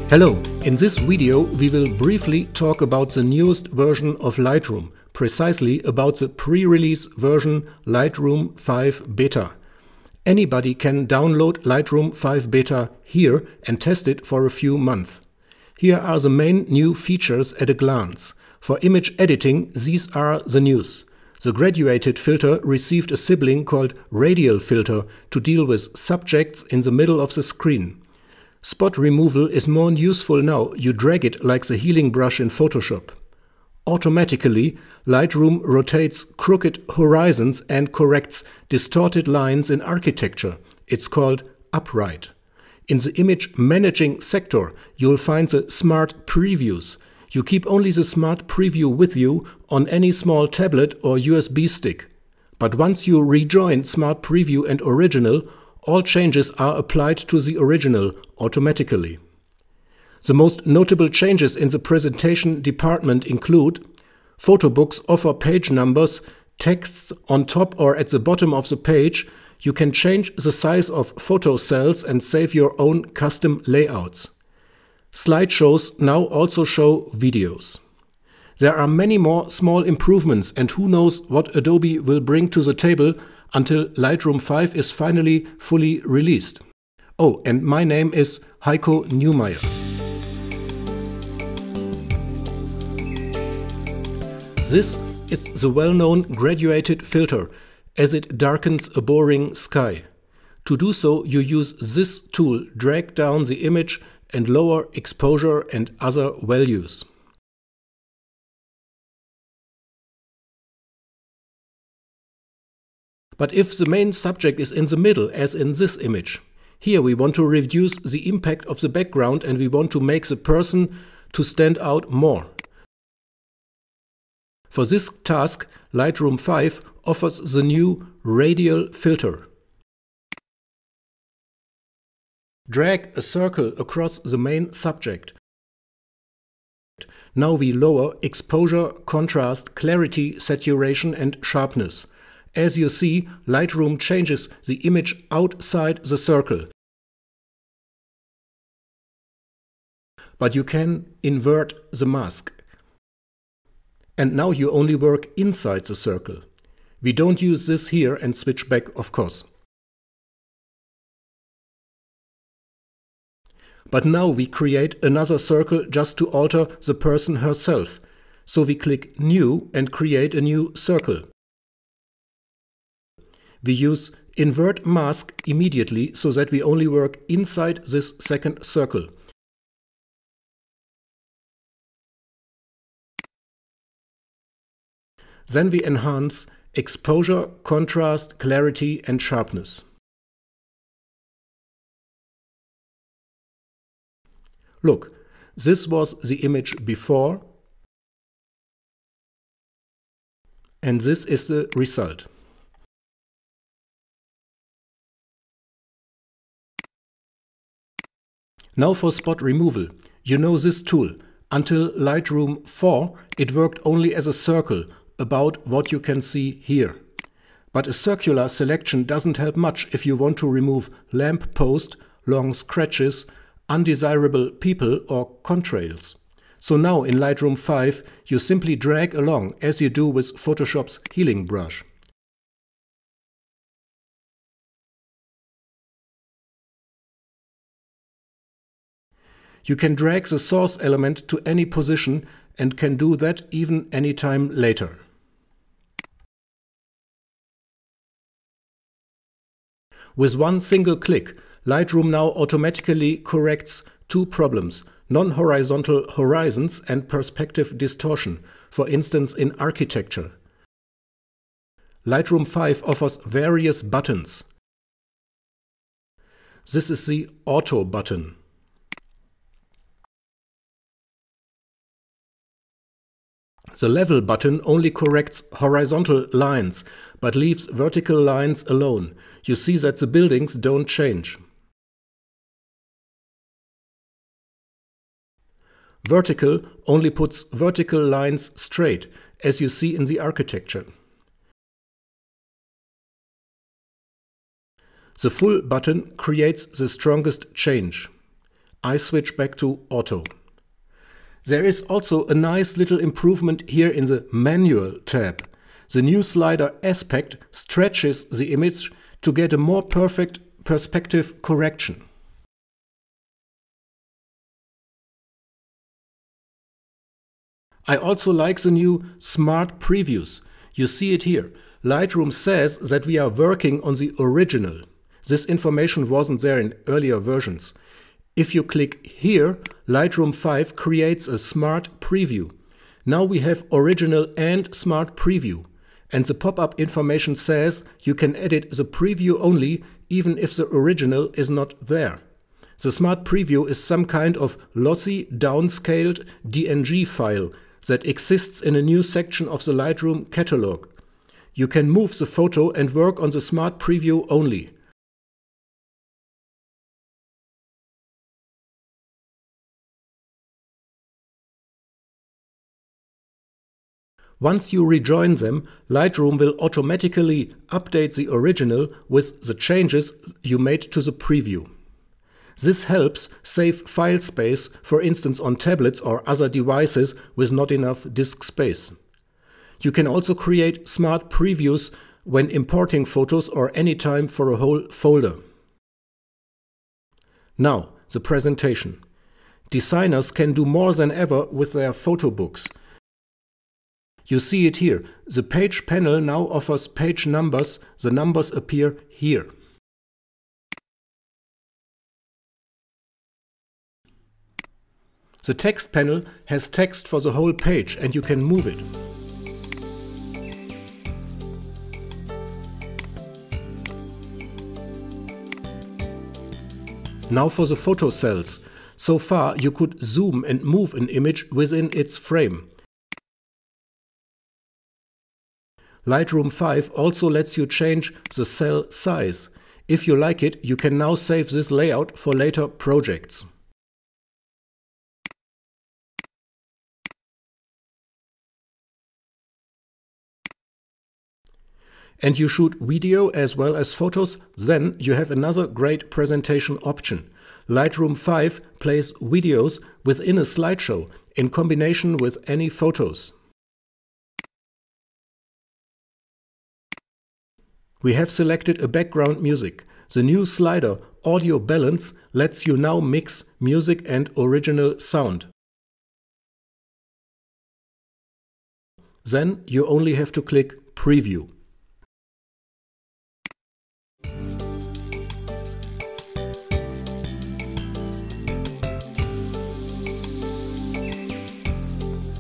Hello, in this video we will briefly talk about the newest version of Lightroom, precisely about the pre-release version Lightroom 5 Beta. Anybody can download Lightroom 5 Beta here and test it for a few months. Here are the main new features at a glance. For image editing, these are the news. The graduated filter received a sibling called Radial Filter to deal with subjects in the middle of the screen. Spot removal is more useful now, you drag it like the healing brush in Photoshop. Automatically, Lightroom rotates crooked horizons and corrects distorted lines in architecture. It's called upright. In the image managing sector, you'll find the smart previews. You keep only the smart preview with you on any small tablet or USB stick. But once you rejoin smart preview and original, all changes are applied to the original automatically. The most notable changes in the presentation department include: photo books offer page numbers, texts on top or at the bottom of the page. You can change the size of photo cells and save your own custom layouts. Slideshows now also show videos. There are many more small improvements, and who knows what Adobe will bring to the table until Lightroom 5 is finally fully released. Oh, and my name is Heiko Neumeyer. This is the well-known graduated filter, as it darkens a boring sky. To do so, you use this tool, drag down the image and lower exposure and other values. But if the main subject is in the middle, as in this image, here we want to reduce the impact of the background and we want to make the person to stand out more. For this task, Lightroom 5 offers the new Radial Filter. Drag a circle across the main subject. Now we lower exposure, contrast, clarity, saturation and sharpness. As you see, Lightroom changes the image outside the circle. But you can invert the mask. And now you only work inside the circle. We don't use this here and switch back, of course. But now we create another circle just to alter the person herself. So we click New and create a new circle. We use Invert Mask immediately so that we only work inside this second circle. Then we enhance exposure, contrast, clarity and sharpness. Look, this was the image before, and this is the result. Now for spot removal. You know this tool. Until Lightroom 4, it worked only as a circle, about what you can see here. But a circular selection doesn't help much if you want to remove lamp post, long scratches, undesirable people or contrails. So now in Lightroom 5 you simply drag along as you do with Photoshop's healing brush. You can drag the source element to any position and can do that even any time later. With one single click, Lightroom now automatically corrects two problems: non-horizontal horizons and perspective distortion, for instance in architecture. Lightroom 5 offers various buttons. This is the Auto button. The Level button only corrects horizontal lines, but leaves vertical lines alone. You see that the buildings don't change. Vertical only puts vertical lines straight, as you see in the architecture. The Full button creates the strongest change. I switch back to Auto. There is also a nice little improvement here in the Manual tab. The new slider Aspect stretches the image to get a more perfect perspective correction. I also like the new Smart Previews. You see it here. Lightroom says that we are working on the original. This information wasn't there in earlier versions. If you click here, Lightroom 5 creates a Smart Preview. Now we have Original and Smart Preview. And the pop-up information says you can edit the preview only, even if the original is not there. The Smart Preview is some kind of lossy, downscaled DNG file that exists in a new section of the Lightroom catalog. You can move the photo and work on the Smart Preview only. Once you rejoin them, Lightroom will automatically update the original with the changes you made to the preview. This helps save file space, for instance on tablets or other devices with not enough disk space. You can also create smart previews when importing photos or anytime for a whole folder. Now, the presentation. Designers can do more than ever with their photo books. You see it here. The page panel now offers page numbers. The numbers appear here. The text panel has text for the whole page and you can move it. Now for the photo cells. So far you could zoom and move an image within its frame. Lightroom 5 also lets you change the cell size. If you like it, you can now save this layout for later projects. And you shoot video as well as photos, then you have another great presentation option. Lightroom 5 plays videos within a slideshow in combination with any photos. We have selected a background music. The new slider Audio Balance lets you now mix music and original sound. Then you only have to click Preview.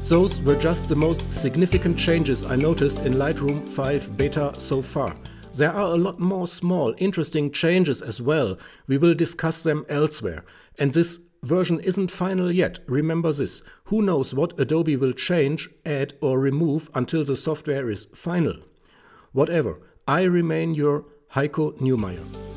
Those were just the most significant changes I noticed in Lightroom 5 Beta so far. There are a lot more small, interesting changes as well. We will discuss them elsewhere. And this version isn't final yet. Remember this. Who knows what Adobe will change, add or remove until the software is final. Whatever, I remain your Heiko Neumeyer.